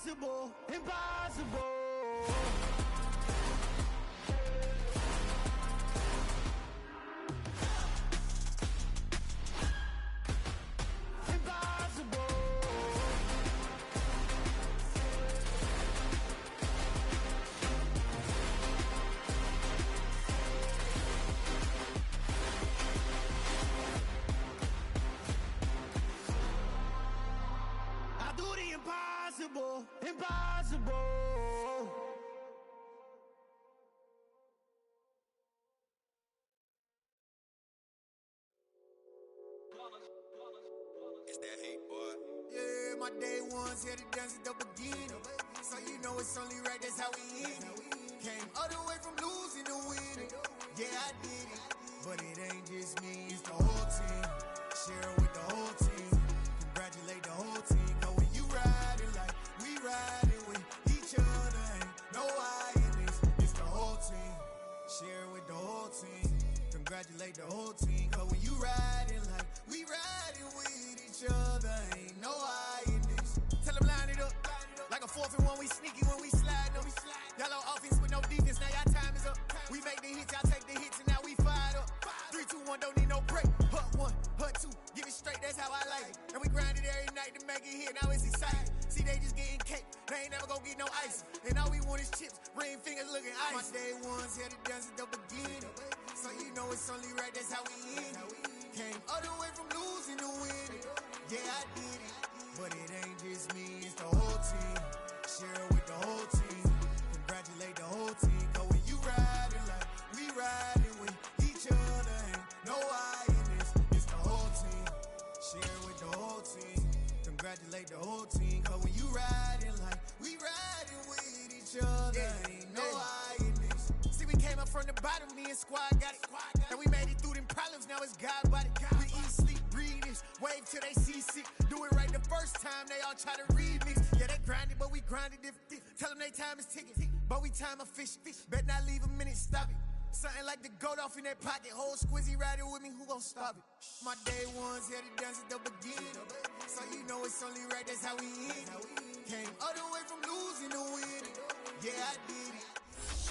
Impossible, impossible. Impossible, impossible. It's that hate, boy. Yeah, my day ones here to dance at the beginning. So you know it's only right, that's how we end it. Came all the way from losing to winning. Yeah, I did it. But it ain't just me, it's the whole team. Share it with the whole team. Congratulate the whole team. Cause when you riding like we riding with each other, ain't no I in this. It's the whole team. Share it with the whole team. Congratulate the whole team. Cause when you riding like we riding with each other, ain't no I in this. Tell them line it up. Like a 4th and 1, we sneaky when we slide them. Yellow offense with no defense, now y'all time is up. We make the hits, y'all take the hits, and now we fired up. 3, 2, 1, don't need no break. Hut 1, hut 2, give it straight, that's how I like it. And we grind it every night to make it hit, now it's exciting. See, they just getting cake, they ain't never gonna get no ice. And all we want is chips, ring fingers looking ice. My day ones here to dance at the beginning. So you know it's only right, that's how we end it. Came all the way from losing to winning. Yeah, I did it. But it ain't just me, it's the whole team. Share it with the whole team. Congratulate the whole team. Cause when you riding like we riding with each other, ain't no I in this. It's the whole team. Share it with the whole team. Congratulate the whole team. Cause when you riding like we riding with each other, ain't no I in this. See, we came up from the bottom, me and squad got it. And we made it through them problems, now it's God body. We eat, sleep, breathe this, wave till they see sick. Do it right the first time, they all try to remix. Yeah, they grinded, but we grinded different. Tell them they time is ticking, but we time efficient. Bet not leave a minute, stop it. Something like the goat off in that pocket. Whole squizzy riding with me, who gon' stop it? My day ones here to dance at the beginning. So you know it's only right, that's how we end it. Came all the way from losing to winning. Yeah, I did it.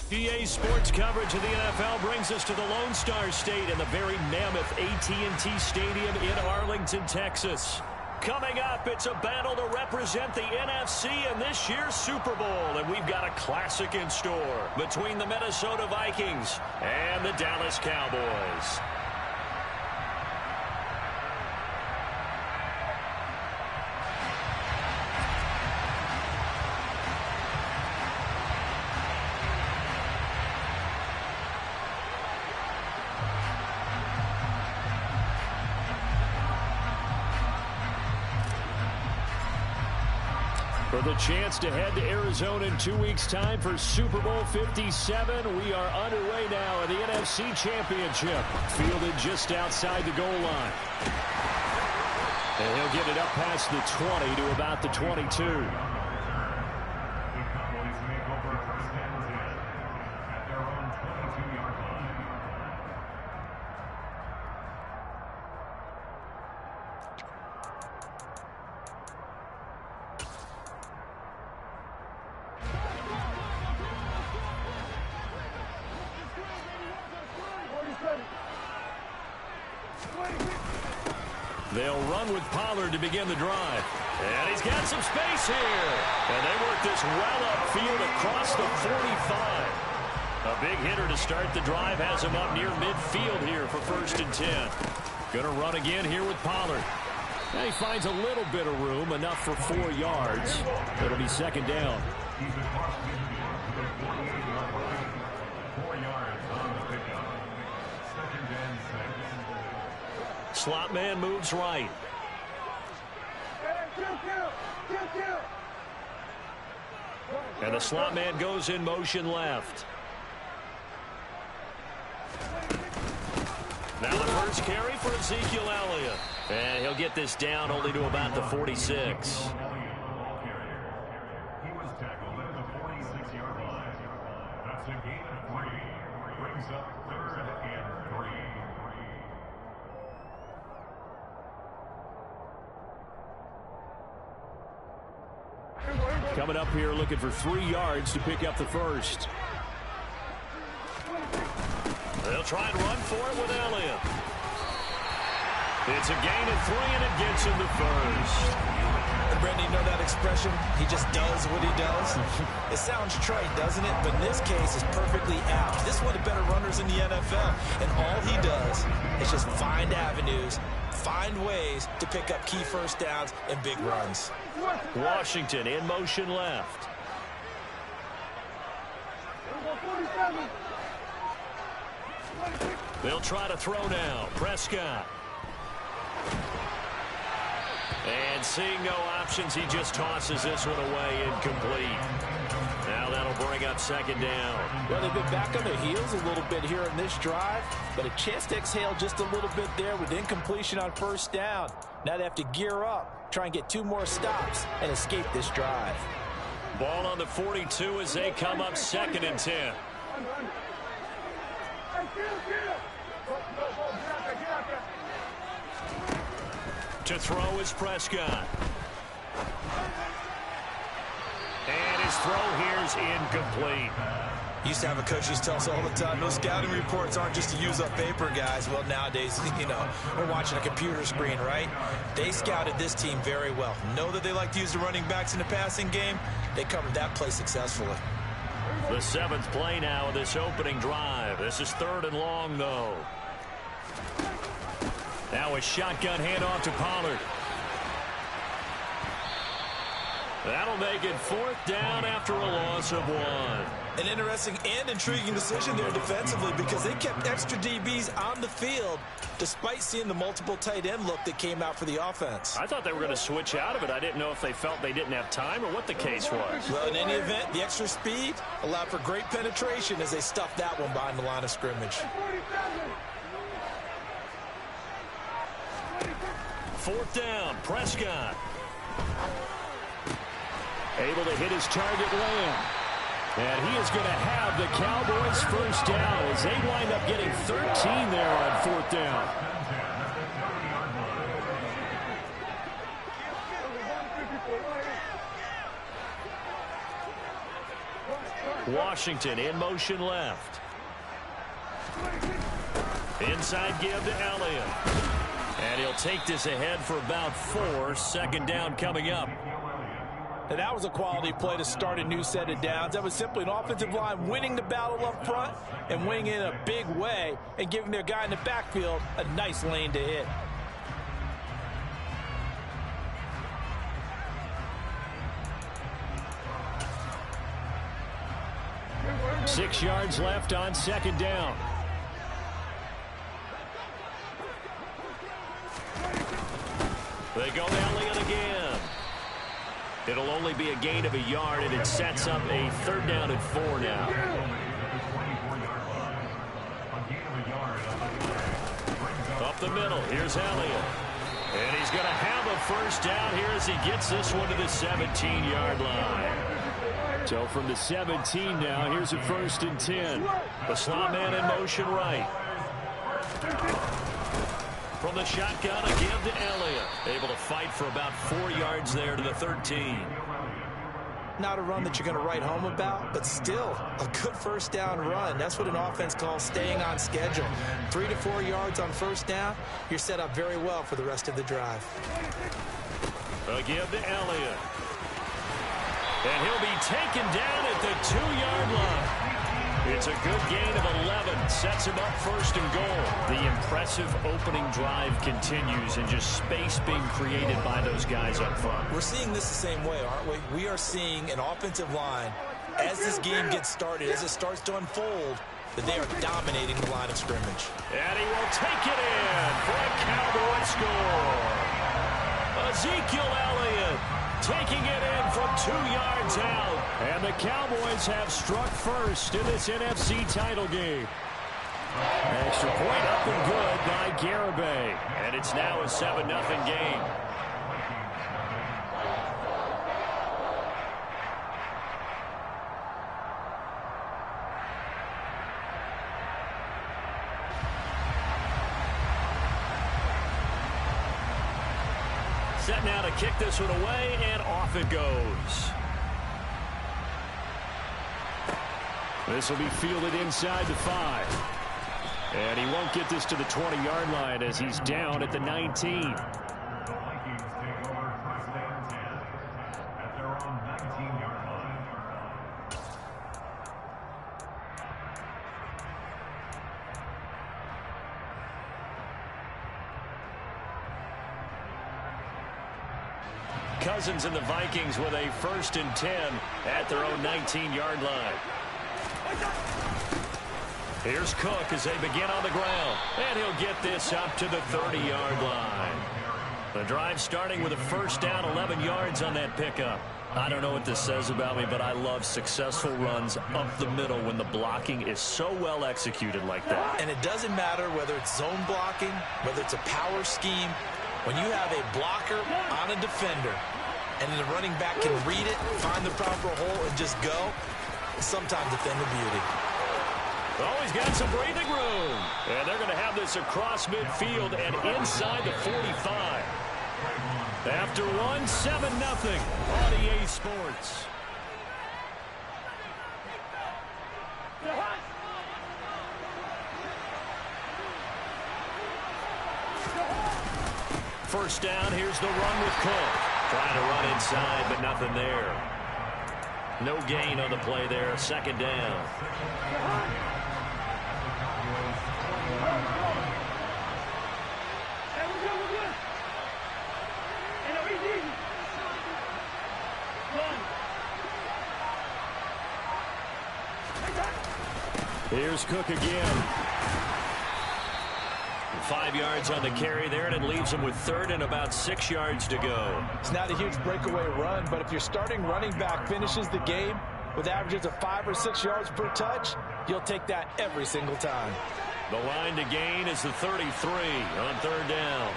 GA Sports coverage of the NFL brings us to the Lone Star State in the very mammoth AT&T Stadium in Arlington, Texas. Coming up, it's a battle to represent the NFC in this year's Super Bowl, and we've got a classic in store between the Minnesota Vikings and the Dallas Cowboys. For the chance to head to Arizona in 2 weeks' time for Super Bowl 57, we are underway now in the NFC Championship, fielded just outside the goal line. And he'll get it up past the 20 to about the 22. They'll run with Pollard to begin the drive. And he's got some space here. And they work this well upfield across the 45. A big hitter to start the drive has him up near midfield here for 1st and 10. Gonna run again here with Pollard. And he finds a little bit of room, enough for 4 yards. It'll be 2nd down. Slot man moves right. And the slot man goes in motion left. Now the first carry for Ezekiel Elliott. And he'll get this down only to about the 46. Coming up here looking for 3 yards to pick up the first. They'll try and run for it with Elliott. It's a gain of 3, and it gets him the first. And Brandon, you know that expression? He just does what he does. It sounds trite, doesn't it? But in this case, it's perfectly apt. This is one of the better runners in the NFL. And all he does is just find avenues, find ways to pick up key first downs and big runs. Washington in motion left. They'll try to throw now. Prescott. And seeing no options, he just tosses this one away, incomplete. Now that'll bring up second down. Well, they've been back on their heels a little bit here in this drive, but a chance to exhale just a little bit there with incompletion on first down. Now they have to gear up, try and get 2 more stops, and escape this drive. Ball on the 42 as they come up 2nd and 10. To throw is Prescott. And his throw here is incomplete. Used to have a coach used to tell us all the time, those scouting reports aren't just to use up paper, guys. Well, nowadays, you know, we're watching a computer screen, right? They scouted this team very well. Know that they like to use the running backs in the passing game. They covered that play successfully. The 7th play now of this opening drive. This is 3rd and long, though. Now a shotgun handoff to Pollard. That'll make it 4th down after a loss of 1. An interesting and intriguing decision there defensively because they kept extra DBs on the field despite seeing the multiple tight end look that came out for the offense. I thought they were going to switch out of it. I didn't know if they felt they didn't have time or what the case was. Well, in any event, the extra speed allowed for great penetration as they stuffed that one behind the line of scrimmage. 4th down, Prescott. Able to hit his target Lamb. And he is going to have the Cowboys first down as they wind up getting 13 there on 4th down. Washington in motion left. Inside give to Elliott. And he'll take this ahead for about 4. 2nd down coming up. And that was a quality play to start a new set of downs. That was simply an offensive line winning the battle up front and winning in a big way and giving their guy in the backfield a nice lane to hit. Six yards left on 2nd down. They go Elliott again. It'll only be a gain of a yard, and it sets up a 3rd down and 4 now. Up the middle, here's Elliott. And he's going to have a first down here as he gets this one to the 17-yard line. So from the 17 now, here's a 1st and 10. The slot man in motion right. From the shotgun, a give to Elliott. Able to fight for about 4 yards there to the 13. Not a run that you're going to write home about, but still a good first down run. That's what an offense calls staying on schedule. 3 to 4 yards on first down, you're set up very well for the rest of the drive. A give to Elliott. And he'll be taken down at the 2-yard line. It's a good gain of 11. Sets him up 1st and goal. The impressive opening drive continues and just space being created by those guys up front. We're seeing this the same way, aren't we? We are seeing an offensive line, as this game gets started, as it starts to unfold, that they are dominating the line of scrimmage. And he will take it in for a Cowboy score. Ezekiel Elliott taking it in from 2 yards out. And the Cowboys have struck first in this NFC title game. Extra point up and good by Garibay. And it's now a 7-0 game. Set now to kick this one away, and off it goes. This will be fielded inside the 5. And he won't get this to the 20-yard line as he's down at the 19. Cousins and the Vikings with a 1st and 10 at their own 19-yard line. Here's Cook as they begin on the ground. And he'll get this up to the 30-yard line. The drive starting with a 1st down, 11 yards on that pickup. I don't know what this says about me, but I love successful runs up the middle when the blocking is so well executed like that. And it doesn't matter whether it's zone blocking, whether it's a power scheme. When you have a blocker on a defender and then the running back can read it, find the proper hole, and just go, sometimes a thing of beauty. Oh, he's got some breathing room. And they're going to have this across midfield and inside the 45. After one, 7-0 on EA Sports. First down, here's the run with Cook. Trying to run inside, but nothing there. No gain on the play there. 2nd down. Here's Cook again. 5 yards on the carry there, and it leaves him with 3rd and about 6 yards to go. It's not a huge breakaway run, but if your starting running back finishes the game with averages of 5 or 6 yards per touch, you'll take that every single time. The line to gain is the 33 on 3rd down.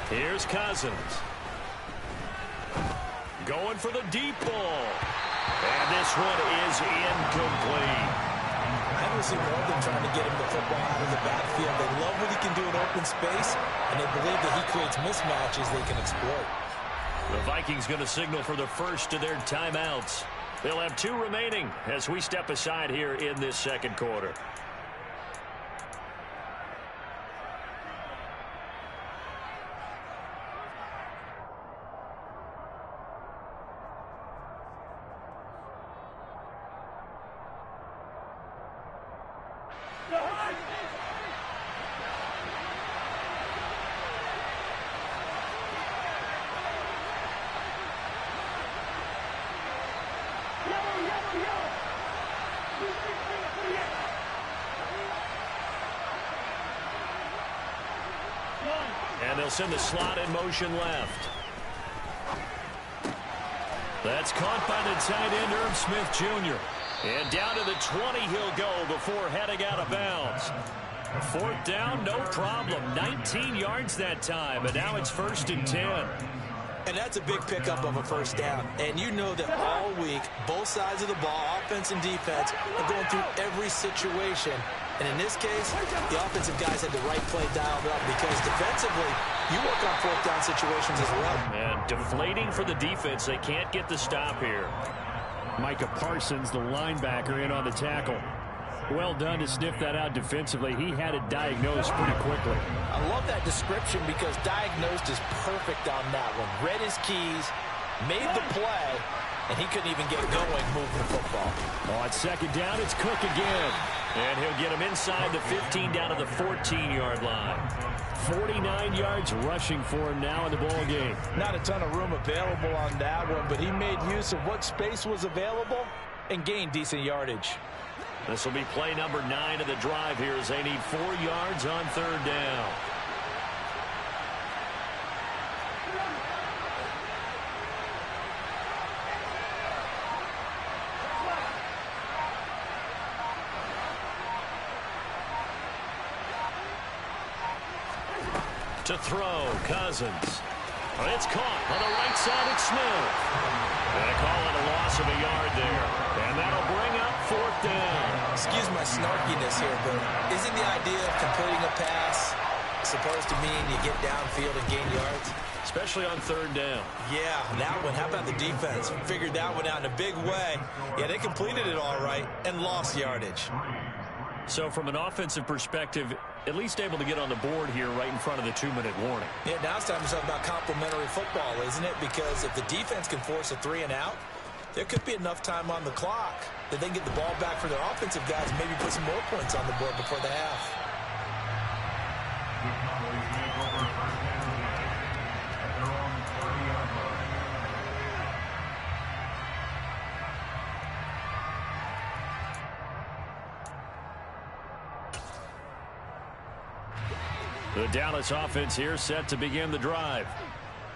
Here's Cousins. Going for the deep ball. And this one is incomplete. I don't see more than trying to get him the football out of the backfield. They love what he can do in open space, and they believe that he creates mismatches they can exploit. The Vikings going to signal for the first of their timeouts. They'll have 2 remaining as we step aside here in this 2nd quarter. And they'll send the slot in motion left. That's caught by the tight end, Irv Smith Jr. And down to the 20 he'll go before heading out of bounds. 4th down, no problem. 19 yards that time, and now it's 1st and 10. And that's a big pickup of a 1st down. And you know that all week, both sides of the ball, offense and defense, are going through every situation. And in this case, the offensive guys had the right play dialed up because defensively, you work on 4th down situations as well. And deflating for the defense. They can't get the stop here. Micah Parsons, the linebacker, in on the tackle. Well done to sniff that out defensively. He had it diagnosed pretty quickly. I love that description because diagnosed is perfect on that one. Read his keys, made the play, and he couldn't even get going moving the football. On 2nd down, it's Cook again. And he'll get him inside the 15 down to the 14-yard line. 49 yards rushing for him now in the ball game. Not a ton of room available on that one, but he made use of what space was available and gained decent yardage. This will be play number 9 of the drive here as they need 4 yards on 3rd down. To throw, Cousins. It's caught on the right side at Smith. And a call it a loss of a yard there. And that'll bring up 4th down. Excuse my snarkiness here, but isn't the idea of completing a pass supposed to mean you get downfield and gain yards? Especially on 3rd down. Yeah, that one. How about the defense? Figured that one out in a big way. Yeah, they completed it all right and lost yardage. So from an offensive perspective, at least able to get on the board here right in front of the 2-minute warning. Yeah, now it's time to talk about complementary football, isn't it? Because if the defense can force a 3 and out, there could be enough time on the clock that they can get the ball back for their offensive guys and maybe put some more points on the board before the half. The Dallas offense here set to begin the drive.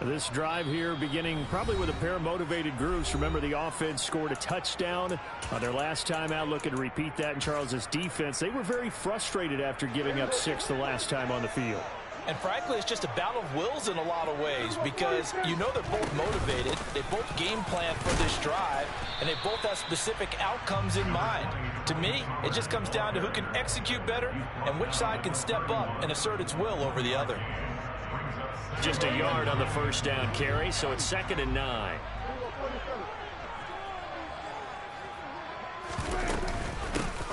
This drive here beginning probably with a pair of motivated groups. Remember, the offense scored a touchdown on their last time out. Looking to repeat that in Charles's defense. They were very frustrated after giving up 6 the last time on the field. And frankly, it's just a battle of wills in a lot of ways because you know they're both motivated. They both game plan for this drive, and they both have specific outcomes in mind. To me, it just comes down to who can execute better and which side can step up and assert its will over the other. Just a yard on the 1st down carry, so it's 2nd and 9.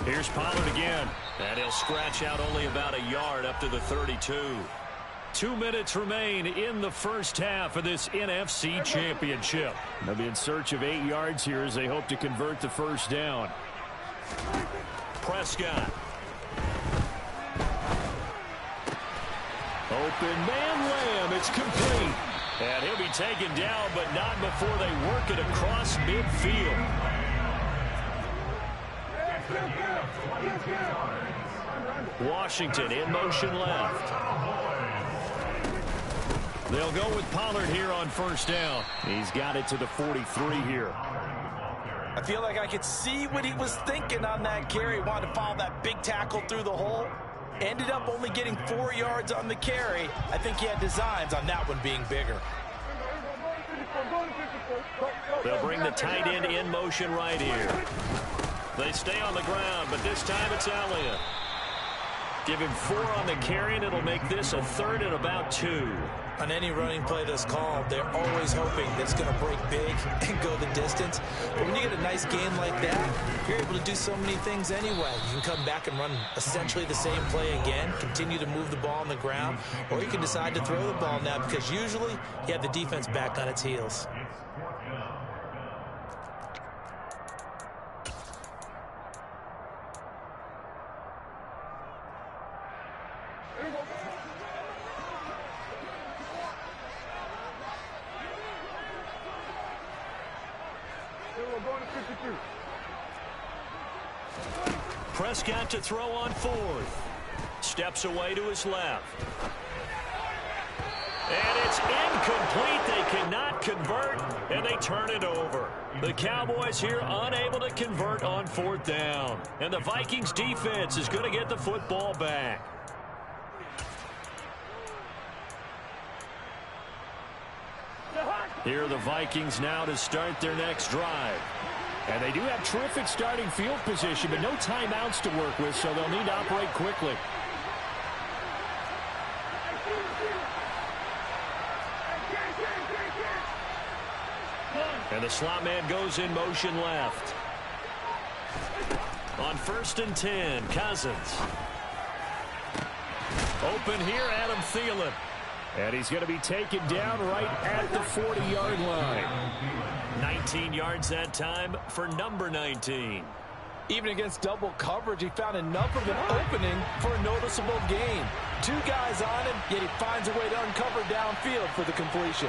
Here's Pollard again, and he'll scratch out only about a yard up to the 32. 2 minutes remain in the first half of this NFC Championship. They'll be in search of 8 yards here as they hope to convert the 1st down. Prescott. Open man Lamb. It's complete. And he'll be taken down, but not before they work it across midfield. Washington in motion left. They'll go with Pollard here on 1st down. He's got it to the 43 here. I feel like I could see what he was thinking on that carry. Wanted to follow that big tackle through the hole. Ended up only getting 4 yards on the carry. I think he had designs on that one being bigger. They'll bring the tight end in motion right here. They stay on the ground, but this time it's Elliott. Give him 4 on the carry, and it'll make this a 3rd and about 2. On any running play that's called, they're always hoping that it's going to break big and go the distance. But when you get a nice game like that, you're able to do so many things anyway. You can come back and run essentially the same play again, continue to move the ball on the ground, or you can decide to throw the ball now because usually you have the defense back on its heels. Prescott to throw on 4th. Steps away to his left. And it's incomplete. They cannot convert, and they turn it over. The Cowboys here unable to convert on 4th down. And the Vikings defense is going to get the football back. Here are the Vikings now to start their next drive. And they do have terrific starting field position, but no timeouts to work with, so they'll need to operate quickly. And the slot man goes in motion left. On 1st and 10, Cousins. Open here, Adam Thielen. And he's going to be taken down right at the 40-yard line. 19 yards that time for number 19. Even against double coverage, he found enough of an opening for a noticeable gain. 2 guys on him, yet he finds a way to uncover downfield for the completion.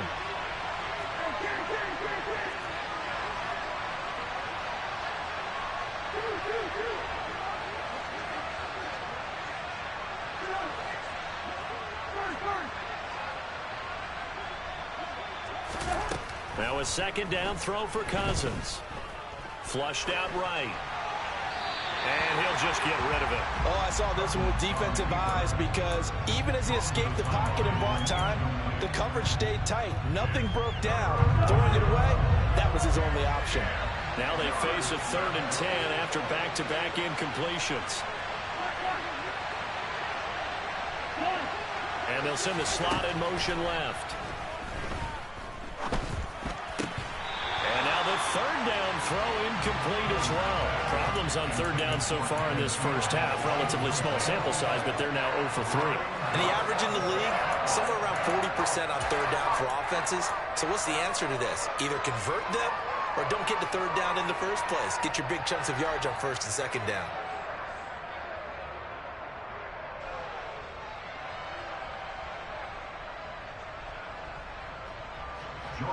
Now a 2nd down throw for Cousins. Flushed out right. And he'll just get rid of it. Oh, I saw this one with defensive eyes because even as he escaped the pocket and bought time, the coverage stayed tight. Nothing broke down. Throwing it away, that was his only option. Now they face a 3rd and 10 after back-to-back incompletions. And they'll send the slot in motion left. And now the 3rd down throw incomplete as well. Problems on 3rd down so far in this first half. Relatively small sample size, but they're now 0 for 3. And the average in the league, somewhere around 40% on 3rd down for offenses. So what's the answer to this? Either convert them or don't get the 3rd down in the first place. Get your big chunks of yards on 1st and 2nd down.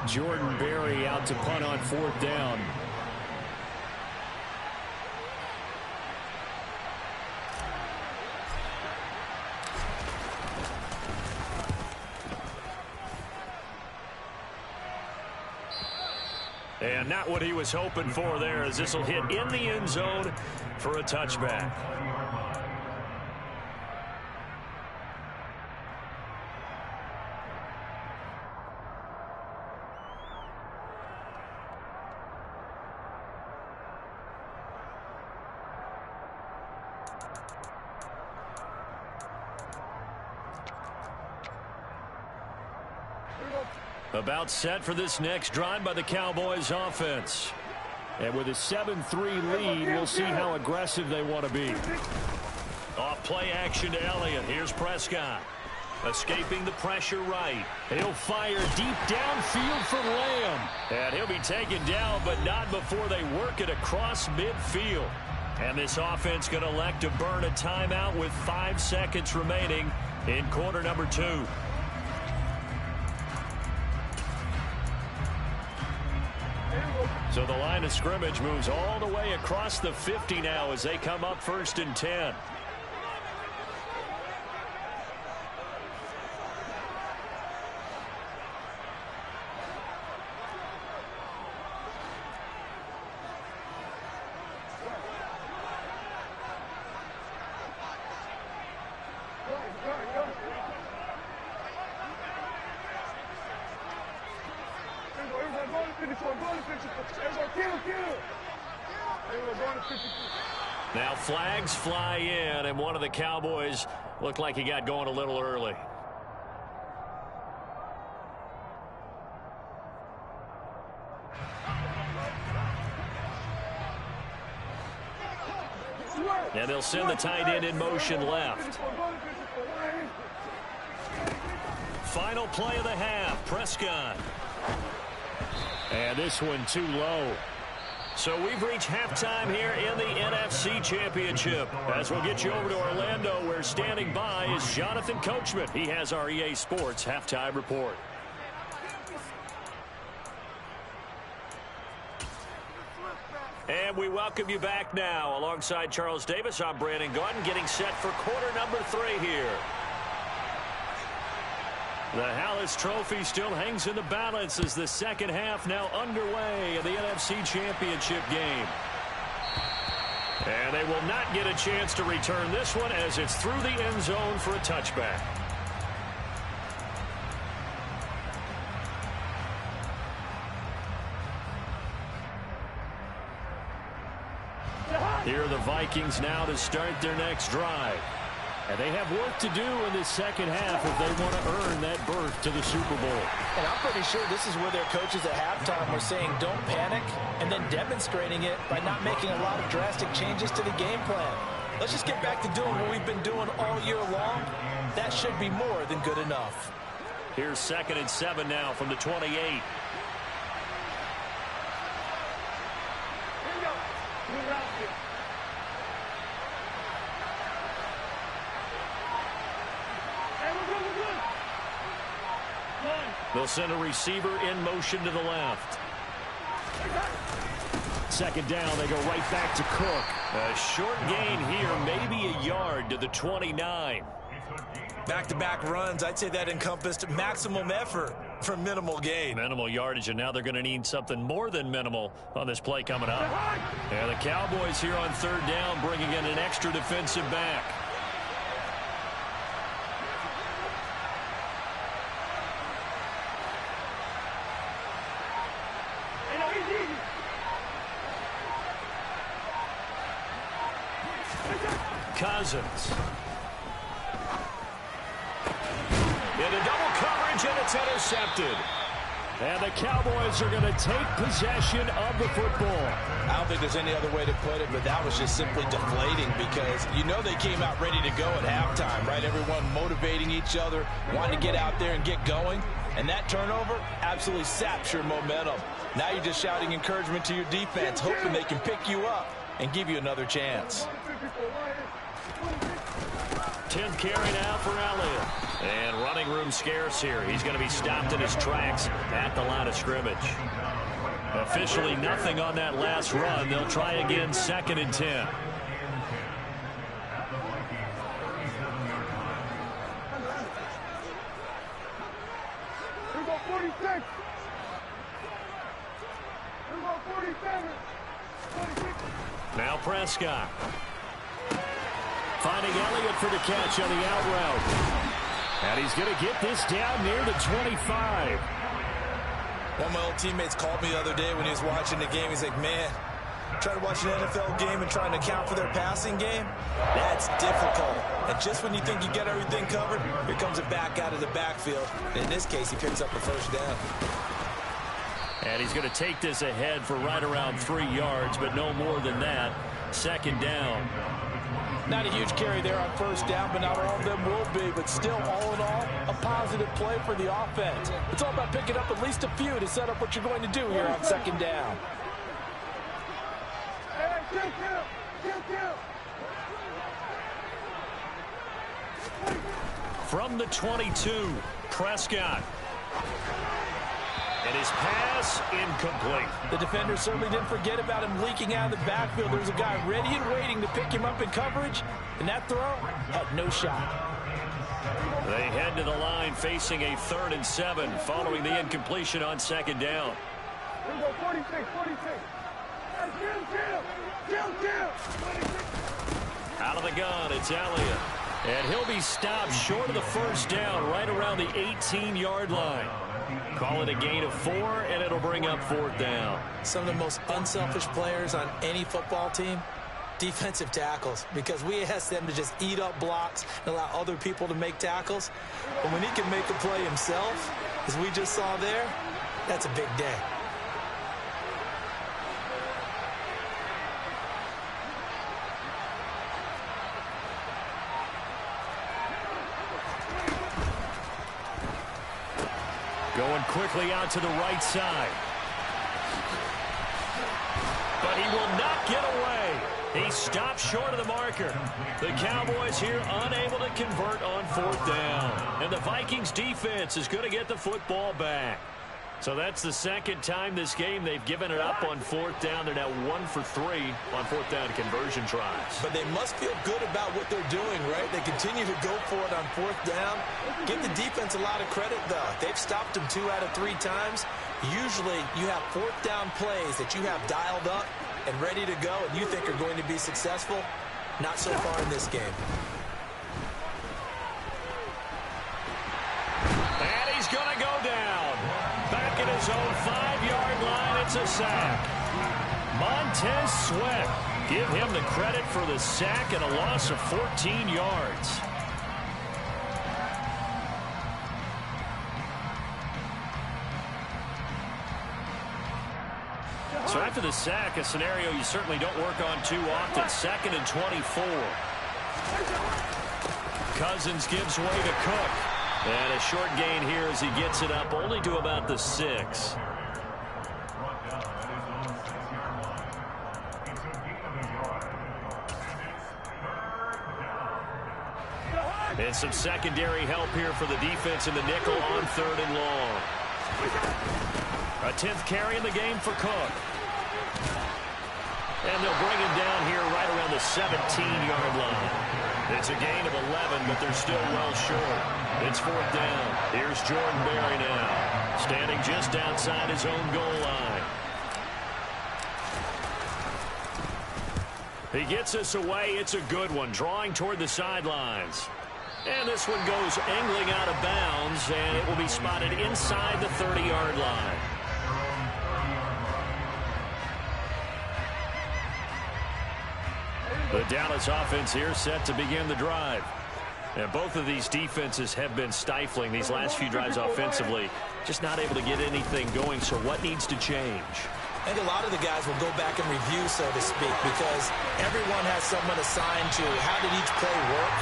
Jordan Berry out to punt on 4th down. And not what he was hoping for there, as this will hit in the end zone for a touchback. About set for this next drive by the Cowboys offense. And with a 7-3 lead, we'll see how aggressive they want to be. Off play action to Elliott. Here's Prescott. Escaping the pressure right. He'll fire deep downfield for Lamb. And he'll be taken down, but not before they work it across midfield. And this offense going to elect to burn a timeout with 5 seconds remaining in quarter number 2. So the line of scrimmage moves all the way across the 50 now as they come up 1st and 10. Now flags fly in, and one of the Cowboys looked like he got going a little early. And they'll send the tight end in motion left. Final play of the half, Prescott. And this one too low. So we've reached halftime here in the NFC Championship. As we'll get you over to Orlando, where standing by is Jonathan Coachman. He has our EA Sports halftime report. And we welcome you back now. Alongside Charles Davis, I'm Brandon Gaudin, getting set for quarter number 3 here. The Hallis Trophy still hangs in the balance as the second half now underway in the NFC Championship game. And they will not get a chance to return this one as it's through the end zone for a touchback. Here are the Vikings now to start their next drive. And they have work to do in this second half if they want to earn that berth to the Super Bowl. And I'm pretty sure this is where their coaches at halftime were saying don't panic, and then demonstrating it by not making a lot of drastic changes to the game plan. Let's just get back to doing what we've been doing all year long. That should be more than good enough. Here's 2nd and 7 now from the 28. They'll send a receiver in motion to the left. 2nd down, they go right back to Cook. A short gain here, maybe a yard to the 29. Back-to-back runs, I'd say that encompassed maximum effort. for minimal gain. Minimal yardage, and now they're going to need something more than minimal on this play coming up. And the Cowboys here on third down bringing in an extra defensive back. Cousins. Into double coverage, and it's intercepted. And the Cowboys are going to take possession of the football. I don't think there's any other way to put it, but that was just simply deflating because you know they came out ready to go at halftime, right? Everyone motivating each other, wanting to get out there and get going. And that turnover absolutely saps your momentum. Now you're just shouting encouragement to your defense, hoping they can pick you up and give you another chance. 10th carry now for Elliott. And running room scarce here. He's going to be stopped in his tracks at the line of scrimmage. Officially nothing on that last run. They'll try again, 2nd and 10. Now Prescott. Finding Elliott for the catch on the out route. And he's going to get this down near the 25. One of my old teammates called me the other day when he was watching the game. He's like, man, trying to watch an NFL game and trying to account for their passing game, that's difficult. And just when you think you get everything covered, here comes it back out of the backfield. And in this case, he picks up a first down. And he's going to take this ahead for right around 3 yards, but no more than that. 2nd down. Not a huge carry there on first down, but not all of them will be. But still, all in all, a positive play for the offense. It's all about picking up at least a few to set up what you're going to do here on 2nd down. From the 22, Prescott. And his pass incomplete. The defender certainly didn't forget about him leaking out of the backfield. There's a guy ready and waiting to pick him up in coverage, and that throw had no shot. They head to the line facing a 3rd and 7 following the incompletion on 2nd down. 46. Out of the gun, it's Elliott. And he'll be stopped short of the first down right around the 18-yard line. Call it a gain of 4, and it'll bring up 4th down. Some of the most unselfish players on any football team, defensive tackles, because we ask them to just eat up blocks and allow other people to make tackles. But when he can make a play himself, as we just saw there, that's a big day. Going quickly out to the right side. But he will not get away. He stopped short of the marker. The Cowboys here unable to convert on 4th down. And the Vikings defense is going to get the football back. So that's the 2nd time this game they've given it up on 4th down. They're now 1 for 3 on 4th down conversion tries. But they must feel good about what they're doing, right? They continue to go for it on 4th down. Give the defense a lot of credit, though. They've stopped them 2 out of 3 times. Usually you have 4th down plays that you have dialed up and ready to go and you think are going to be successful. Not so far in this game. And he's going to go down. Back at his own 5-yard line, it's a sack. Montez Sweat. Give him the credit for the sack and a loss of 14 yards. So after the sack, a scenario you certainly don't work on too often. 2nd and 24. Cousins gives way to Cook. And a short gain here as he gets it up only to about the 6. And some secondary help here for the defense in the nickel on 3rd and long. A 10th carry in the game for Cook. And they'll bring him down here right around the 17-yard line. It's a gain of 11, but they're still well short. It's 4th down. Here's Jordan Berry now. standing just outside his own goal line. He gets us away. It's a good one, drawing toward the sidelines. And this one goes angling out of bounds, and it will be spotted inside the 30-yard line. The Dallas offense here set to begin the drive. And both of these defenses have been stifling these last few drives offensively. Just not able to get anything going, so what needs to change? I think a lot of the guys will go back and review, so to speak, because everyone has someone assigned to how did each play work.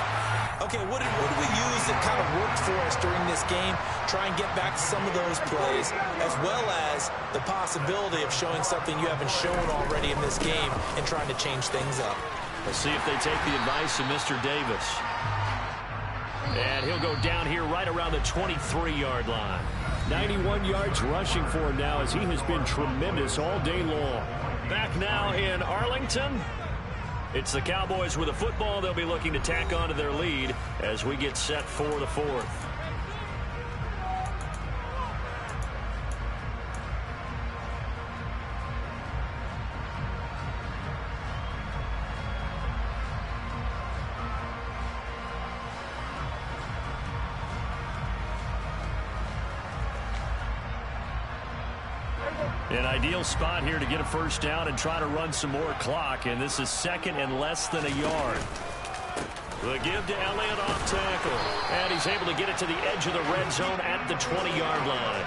Okay, what did we use that kind of worked for us during this game? Try and get back to some of those plays, as well as the possibility of showing something you haven't shown already in this game and trying to change things up. Let's see if they take the advice of Mr. Davis. And he'll go down here right around the 23-yard line. 91 yards rushing for him now as he has been tremendous all day long. Back now in Arlington. It's the Cowboys with a football. They'll be looking to tack on to their lead as we get set for the fourth. An ideal spot here to get a first down and try to run some more clock, and this is second and less than a yard. The give to Elliott off tackle, and he's able to get it to the edge of the red zone at the 20-yard line.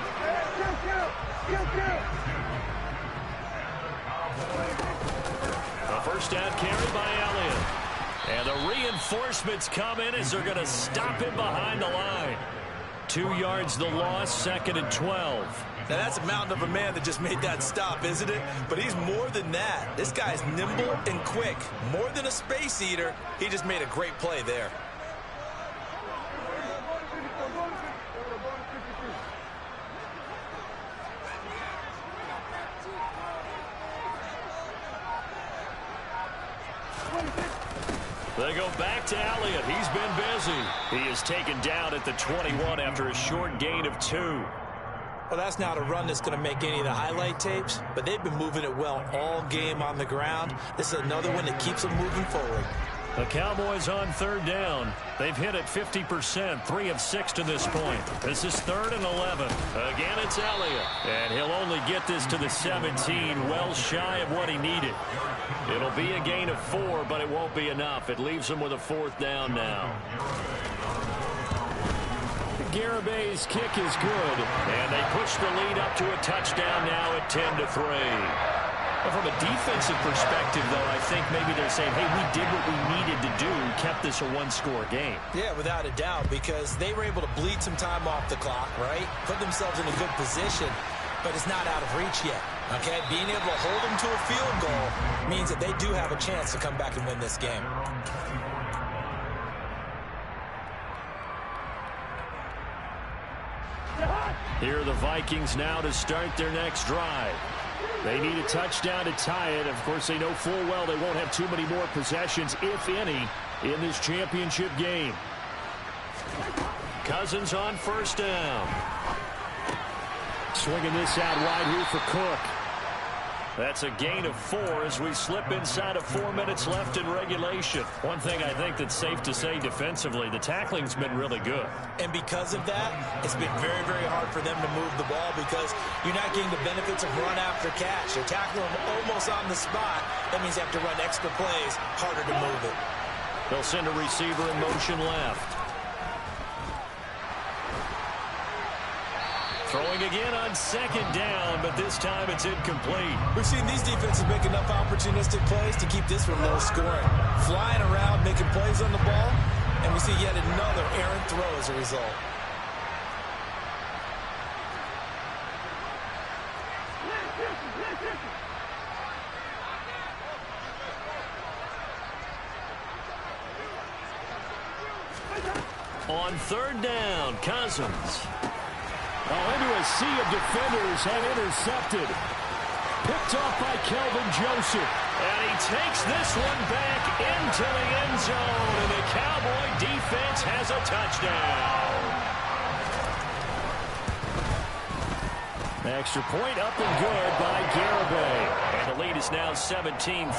A first down carry by Elliott. And the reinforcements come in as they're going to stop him behind the line. 2 yards the loss, second and 12. Now, that's a mountain of a man that just made that stop, isn't it? But he's more than that. This guy's nimble and quick. More than a space eater. He just made a great play there. They go back to Elliott. He's been busy. He is taken down at the 21 after a short gain of 2. Well, that's not a run that's going to make any of the highlight tapes, but they've been moving it well all game on the ground. This is another one that keeps them moving forward. The Cowboys on third down. They've hit it 50%, 3 of 6 to this point. This is 3rd and 11. Again, it's Elliott. And he'll only get this to the 17, well shy of what he needed. It'll be a gain of 4, but it won't be enough. It leaves him with a 4th down now. Garabay's kick is good, and they push the lead up to a touchdown now at 10-3. Well, from a defensive perspective, though, I think maybe they're saying, hey, we did what we needed to do, kept this a one-score game. Yeah, without a doubt, because they were able to bleed some time off the clock, right? Put themselves in a good position, but it's not out of reach yet, okay? Being able to hold them to a field goal means that they do have a chance to come back and win this game. Here are the Vikings now to start their next drive. They need a touchdown to tie it. Of course, they know full well they won't have too many more possessions, if any, in this championship game. Cousins on first down. Swinging this out wide here for Cook. That's a gain of 4 as we slip inside of 4 minutes left in regulation. One thing I think that's safe to say defensively, the tackling's been really good. And because of that, it's been very, very hard for them to move the ball because you're not getting the benefits of run after catch. They're tackling them almost on the spot. That means they have to run extra plays, harder to move it. They'll send a receiver in motion left. Throwing again on second down, but this time it's incomplete. We've seen these defenses make enough opportunistic plays to keep this one low scoring. Flying around, making plays on the ball, and we see yet another errant throw as a result. On third down, Cousins. Into a sea of defenders and intercepted. Picked off by Kelvin Joseph. And he takes this one back into the end zone. And the Cowboy defense has a touchdown. Extra point up and good by Garibay. And the lead is now 17-3.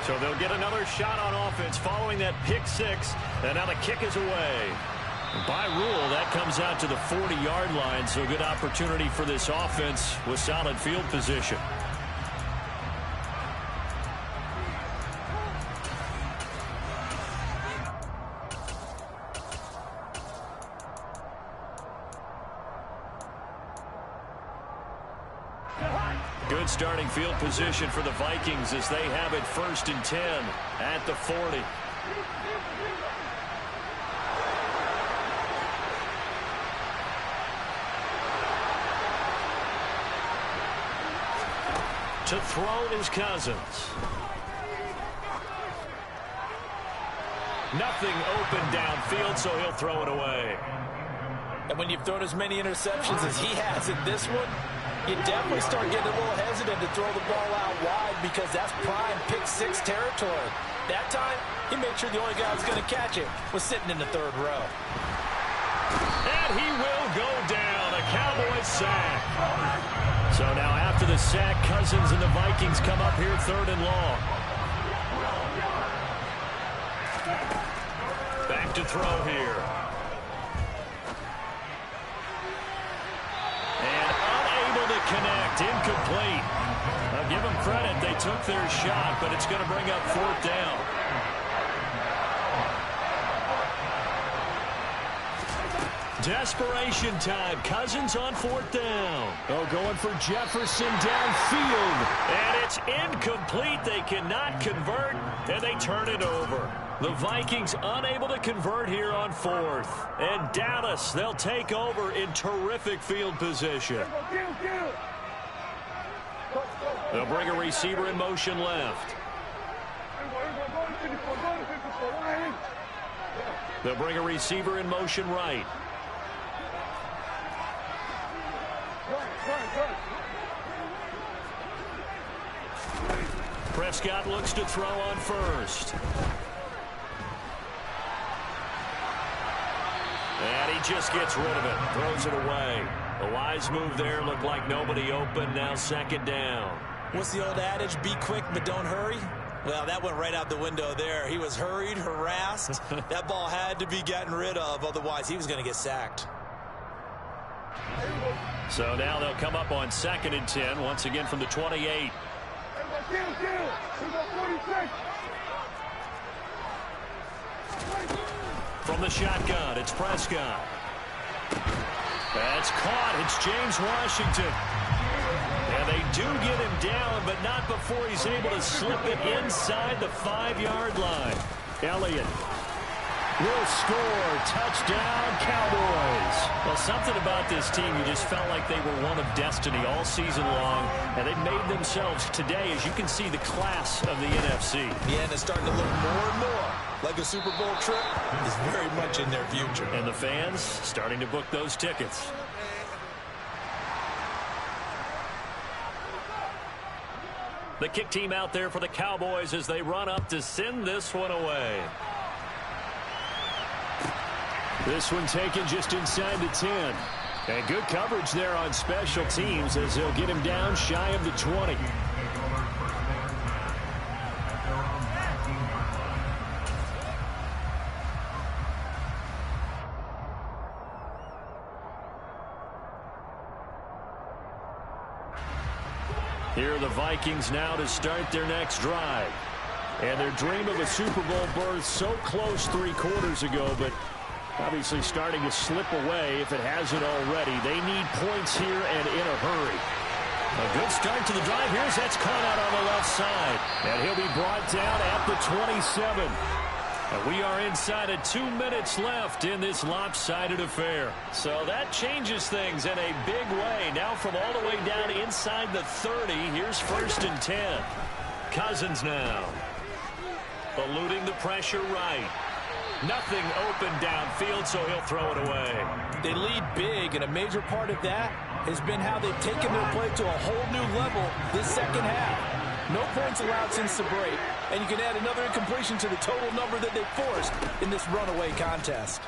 So they'll get another shot on offense following that pick six. And now the kick is away. By rule, that comes out to the 40-yard line. So good opportunity for this offense with solid field position. Good starting field position for the Vikings as they have it 1st and 10 at the 40. To throw is Cousins. Nothing open downfield, so he'll throw it away. And when you've thrown as many interceptions as he has in this one, you definitely start getting a little hesitant to throw the ball out wide because that's prime pick six territory. That time, he made sure the only guy who was going to catch it was sitting in the 3rd row. And he will go down. A Cowboys sack. So now after the sack, Cousins and the Vikings come up here 3rd and long. Back to throw here. Connect, incomplete. I'll give them credit. They took their shot, but it's going to bring up 4th down. Desperation time. Cousins on 4th down. Oh, going for Jefferson downfield. And it's incomplete. They cannot convert, and they turn it over. The Vikings unable to convert here on 4th. And Dallas, they'll take over in terrific field position. They'll bring a receiver in motion left. They'll bring a receiver in motion right. Prescott looks to throw on 1st. And he just gets rid of it. Throws it away. A wise move there. Looked like nobody open. Now 2nd down. What's the old adage? Be quick, but don't hurry. Well, that went right out the window there. He was hurried, harassed. That ball had to be gotten rid of. Otherwise, he was going to get sacked. So now they'll come up on 2nd and 10. Once again from the 28. From the shotgun, it's Prescott. That's caught. It's James Washington. And they do get him down, but not before he's able to slip it inside the 5-yard line. Elliott will score. Touchdown, Cowboys. Well, something about this team, you just felt like they were one of destiny all season long, and they made themselves today, as you can see, the class of the NFC. Yeah, and it's starting to look more and more like a Super Bowl trip is very much in their future. And the fans starting to book those tickets. The kick team out there for the Cowboys as they run up to send this one away. This one taken just inside the 10. And good coverage there on special teams as they'll get him down shy of the 20. Here are the Vikings now to start their next drive. And their dream of a Super Bowl berth so close 3 quarters ago, but obviously starting to slip away if it hasn't already. They need points here and in a hurry. A good start to the drive. Here's that's caught out on the left side. And he'll be brought down at the 27. And we are inside of 2 minutes left in this lopsided affair. So that changes things in a big way. Now from all the way down inside the 30, here's 1st and 10. Cousins now. Eluding the pressure right. Nothing open downfield, so he'll throw it away. They lead big, and a major part of that has been how they've taken their play to a whole new level this second half. No points allowed since the break, and you can add another incompletion to the total number that they forced in this runaway contest.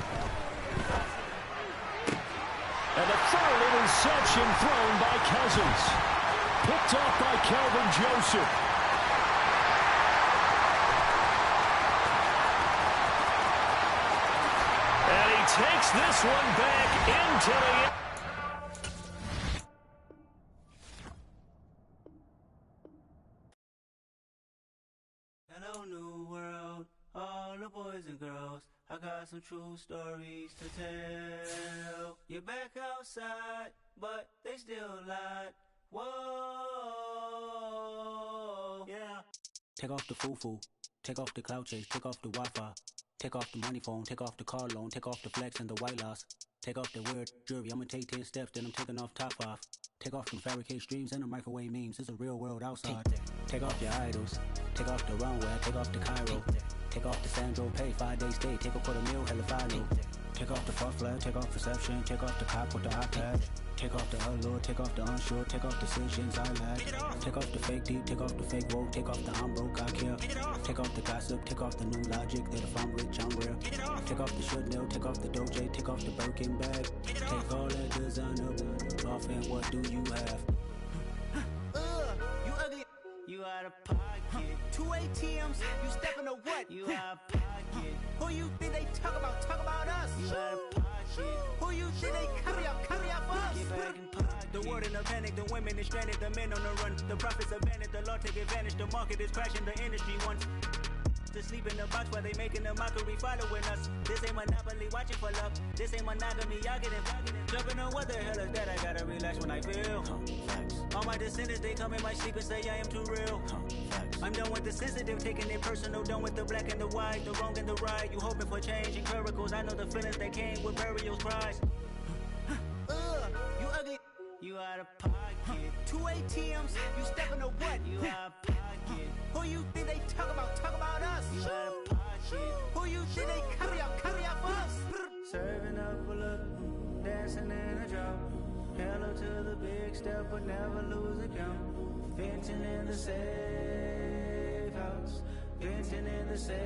And the third interception thrown by Cousins. Picked off by Kelvin Joseph. And he takes this one back into the... Hello, new world, all the boys and girls. I got some true stories to tell. You're back outside, but they still lied. Whoa, yeah. Take off the foo-foo, take off the cloud chase, take off the Wi-Fi, take off the money phone, take off the car loan, take off the flex and the white loss. Take off the weird jewelry, I'ma take 10 steps, then I'm taking off top off. Take off them fabricate streams and the microwave memes, it's a real world outside. Take off your idols, take off the runway, take off the Cairo. Take off the Sandro Pay, 5-day stay, take a $250,000, hella follow. Take off the fuck flag, take off perception, take off the cop with the iPad. Take off the allure, take off the unsure, take off decisions I lack. Take off the fake deep, take off the fake woke, take off the I'm broke, I care. Take off the gossip, take off the new logic, that if I'm rich, I'm real. Take off the should know, take off the Doge, take off the Birkin bag. Take all that designer off and what do you have? You ugly, you out of pocket. 2 ATMs, you stepping to what? You out of pocket. Who you think they talk about us? You out of pocket. Who you think they carry up us? Get back in pocket. The world in a panic, the women is stranded, the men on the run. The profits abandoned, the law take advantage, the market is crashing, the industry wants to sleep in the box while they making a mockery following us. This ain't Monopoly, watching for love. This ain't monogamy, y'all get it. Jumping on what the hell is that? I gotta relax when I feel. All my descendants, they come in my sleep and say I am too real. I'm done with the sensitive, taking it personal. Done with the black and the white, the wrong and the right. You hoping for change and miracles. I know the feelings that came with burial cries. You ugly, you out of pocket. 2 ATMs, you stepping to what? You out of pocket. Who you think they talk about us? You out of pocket. Who you think they carry up us? Serving up a look, dancing in a drop. Hello to the big step, but never lose a count. Venting in the safe house, venting in the safe.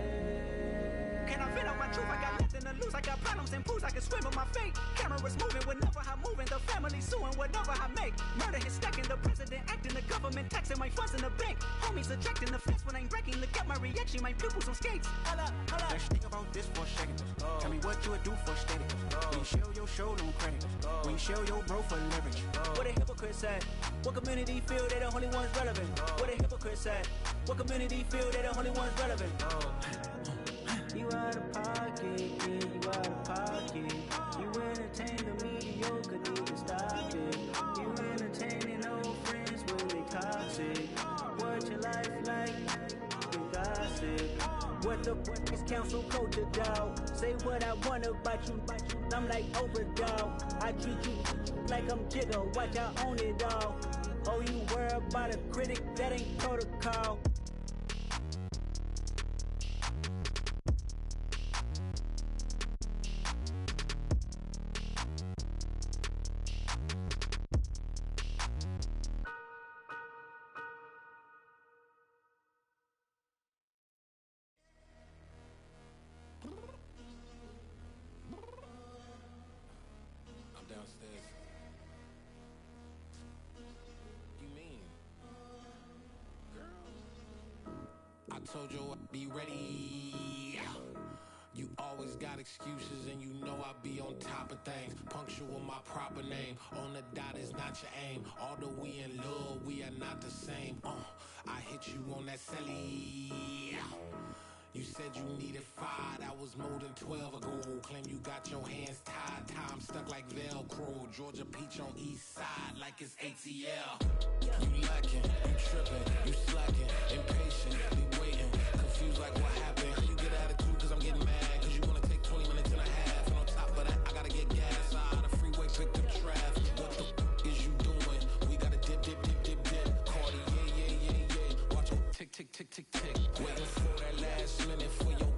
Can I vent out my truth? I got nothing to lose. I got problems and pools. I can swim with my fate. Cameras moving whenever I'm moving. The family suing whatever I make. Murder is stacking. The president acting. The government taxing my funds in the bank. Homies ejecting the fence when I'm breaking. Look at my reaction. My pupils on skates. Hold up. Let's think about this for a second. Tell me what you would do for steady. When you show your show no credit. When you show your bro for leverage. What a hypocrite said. What community feel they the only ones relevant? What a hypocrite said. What community feel they the only ones relevant? You out of pocket, yeah, you out of pocket. You entertain the mediocre, need to stop it. You entertaining old friends when they toxic. What your life like? You gossip. What the fuck is council culture, dog? Say what I want about you, I'm like overdog. I treat you like I'm Jigga, watch I own it all. Oh, you worry about a critic, that ain't protocol. I told you I'd be ready. You always got excuses and you know I be on top of things. Punctual my proper name. On the dot is not your aim. Although we in love, we are not the same. I hit you on that celly. You said you needed 5, that was more than 12 ago. Claim you got your hands tied, time stuck like Velcro. Georgia Peach on east side like it's ATL. You lacking, you tripping, you slacking, impatient, be waiting, confused like what happened. You get attitude cause I'm getting mad, cause you wanna take 20 minutes and a half. And on top of that, I gotta get gas out of the freeway, pick up traffic. What the is you doing? We gotta dip, dip, dip, dip, dip. Cardi, yeah. Watch your tick, tick, tick, tick, tick. Waiting for that last minute for your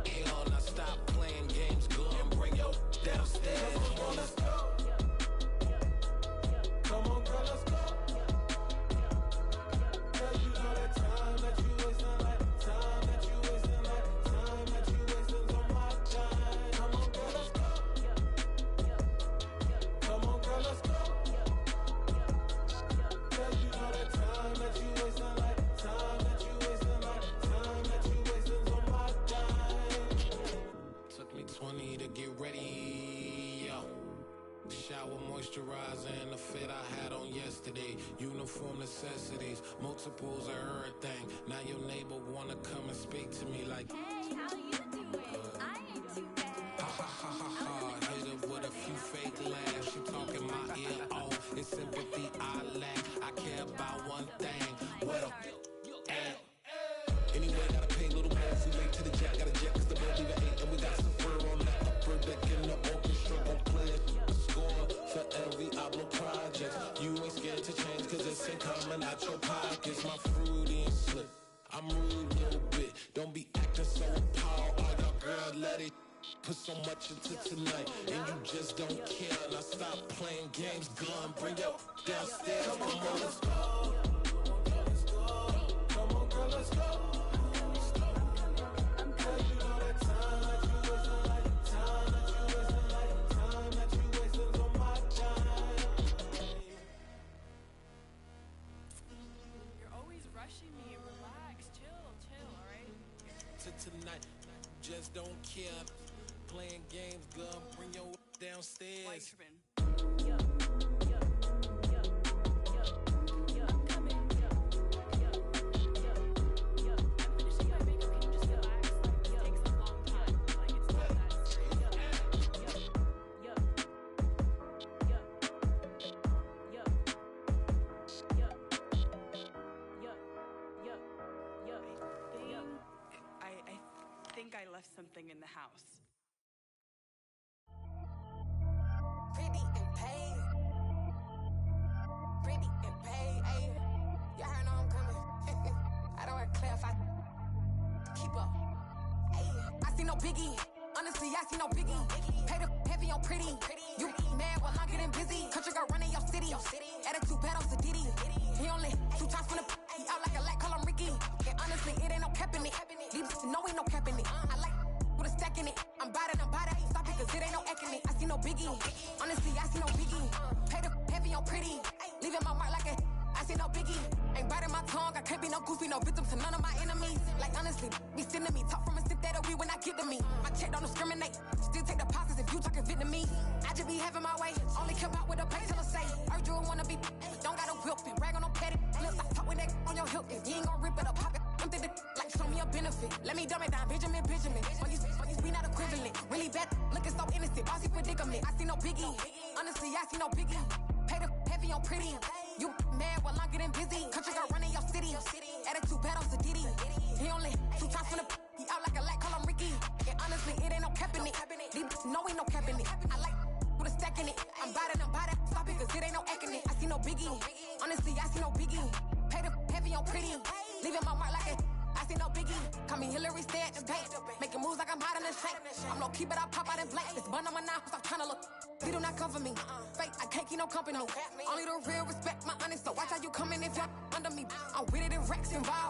hell. Now stop playing games, good and bring your downstairs. Come on, let's go. Come on, girl, let's go. Girl, you know that shower moisturizer and the fit I had on yesterday. Uniform necessities, multiples of everything. Now your neighbor wanna come and speak to me like, hey, how you doing? I ain't too bad. ha ha ha ha ha. Hit her with a few fake laughs. She talking my ear off. It's sympathy I lack. I care about one thing. What up? Anyway, gotta pay a little more if we late to the jack. Got a jet cause the boat leave at 8. And we got some fur on the upper deck in the orchestra. Gon' play it, score for every Ablo project. You ain't scared to change cause it's ain't coming out your pockets. My fruity and slip, I'm rude a little bit. Don't be acting so appalled. Oh, y'all girl, let it put so much into tonight. And you just don't care. Now stop playing games, gun, bring your downstairs. Come on, let's go. Come on, girl, let's go. Tonight, just don't care. Playing games, girl, bring your downstairs. I left something in the house. Pretty and paid. Pretty and paid. Ayy, y'all heard know I'm coming. I don't wear clear if I keep up. Ayy, I see no biggie. Honestly, I see no biggie. Pay the heavy on pretty. You mad while I'm getting busy. Country girl running your city. Attitude bad on Sadiddy. He only 2 times from the he out like a lack, call him Ricky. And honestly, it ain't no cap in it. These know ain't no cap in it. I like with a stack in it. I'm bout it. Stop it, cause it ain't no eck in it. I see no biggie. Honestly, I see no biggie. Pay the heavy on pretty. Leaving my mark like a I see no biggie. Ain't biting my tongue. I can't be no goofy, no victim to none of my enemies. Like honestly, be sending me talk from a sip that'll be when I get to me. My check don't discriminate. Still take deposits if you talking Vietnamese. I just be having my way. Only care about what the pay tell her say. Urge you wanna be, don't got no whip and brag on no petty. Let's not talk with that on your hip. If you ain't gon' rip it up, pop it. I'm thinking like show me a benefit. Let me dumb it down, Benjamin. When you we not equivalent. Really bad, looking so innocent. Bossy predicament. I see no biggie. Honestly, I see no biggie. Pay the heavy on pretty. You mad while I'm getting busy. Country girl running your city. Attitude bad on Sadiddy. He only 2 times from the he out like a lack, call him Ricky. And honestly, it ain't no cap in it. These know ain't no cap in it. I like with a stack in it. I'm bout it. Stop it, cause it ain't no eck in it. I see no biggie. Honestly, I see no biggie. Pay the heavy on pretty. Leaving my mark like a I see no biggie. Call me Hillary, stay at the bank. Making moves like I'm hot in the shank. I'm low key, but I pop out in blank. This bun on my knife, stop trying to look. They do not come for me. Fake, I can't keep no company. Only the real respect my honest. So watch how you coming if you're under me. I'm with it in Rex involved.